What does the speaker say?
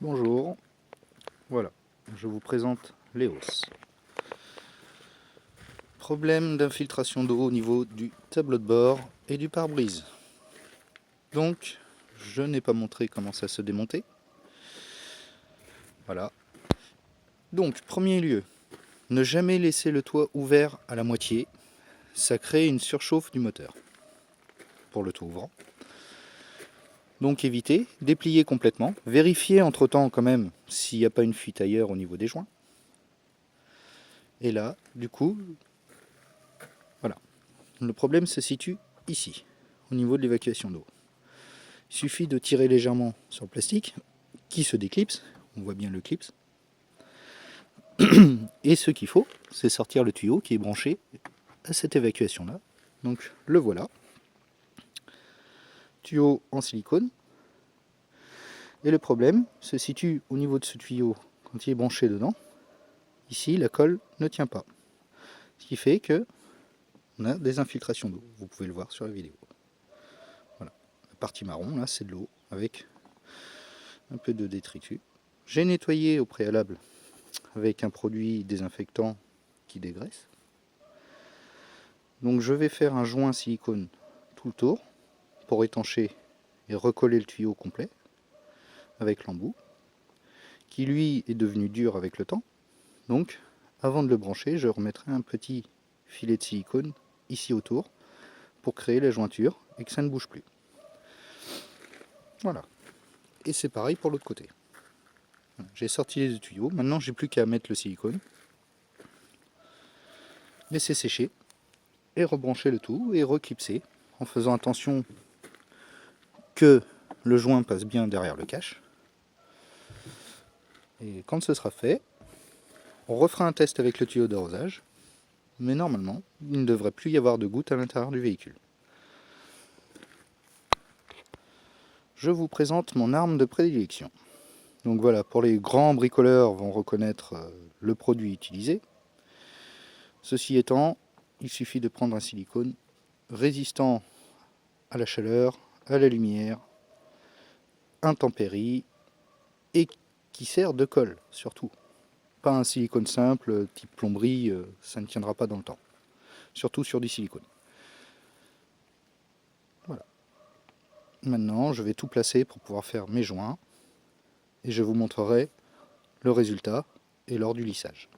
Bonjour, voilà, je vous présente l'EOS. Problème d'infiltration d'eau au niveau du tableau de bord et du pare-brise. Donc, je n'ai pas montré comment ça se démontait. Voilà. Donc, premier lieu, ne jamais laisser le toit ouvert à la moitié. Ça crée une surchauffe du moteur pour le toit ouvrant. Donc évitez, dépliez complètement. Vérifiez entre-temps quand même s'il n'y a pas une fuite ailleurs au niveau des joints. Et là, du coup, voilà. Le problème se situe ici, au niveau de l'évacuation d'eau. Il suffit de tirer légèrement sur le plastique, qui se déclipse, on voit bien le clips. Et ce qu'il faut, c'est sortir le tuyau qui est branché à cette évacuation-là. Donc le voilà. Tuyau en silicone. Et le problème se situe au niveau de ce tuyau quand il est branché dedans. Ici, la colle ne tient pas. Ce qui fait que on a des infiltrations d'eau. Vous pouvez le voir sur la vidéo. Voilà. La partie marron, là, c'est de l'eau avec un peu de détritus. J'ai nettoyé au préalable avec un produit désinfectant qui dégraisse. Donc je vais faire un joint silicone tout le tour pour étancher et recoller le tuyau complet avec l'embout qui lui est devenu dur avec le temps. Donc avant de le brancher, je remettrai un petit filet de silicone ici autour pour créer la jointure et que ça ne bouge plus. Voilà. Et c'est pareil pour l'autre côté. J'ai sorti les deux tuyaux, maintenant j'ai plus qu'à mettre le silicone, laisser sécher et rebrancher le tout et reclipser en faisant attention que le joint passe bien derrière le cache. Et quand ce sera fait, on refera un test avec le tuyau d'arrosage, mais normalement il ne devrait plus y avoir de gouttes à l'intérieur du véhicule. Je vous présente mon arme de prédilection. Donc voilà, pour les grands bricoleurs vont reconnaître le produit utilisé. Ceci étant, il suffit de prendre un silicone résistant à la chaleur, à la lumière, intempéries et qui sert de colle surtout. Pas un silicone simple type plomberie, ça ne tiendra pas dans le temps. Surtout sur du silicone. Voilà. Maintenant, je vais tout placer pour pouvoir faire mes joints et je vous montrerai le résultat et lors du lissage.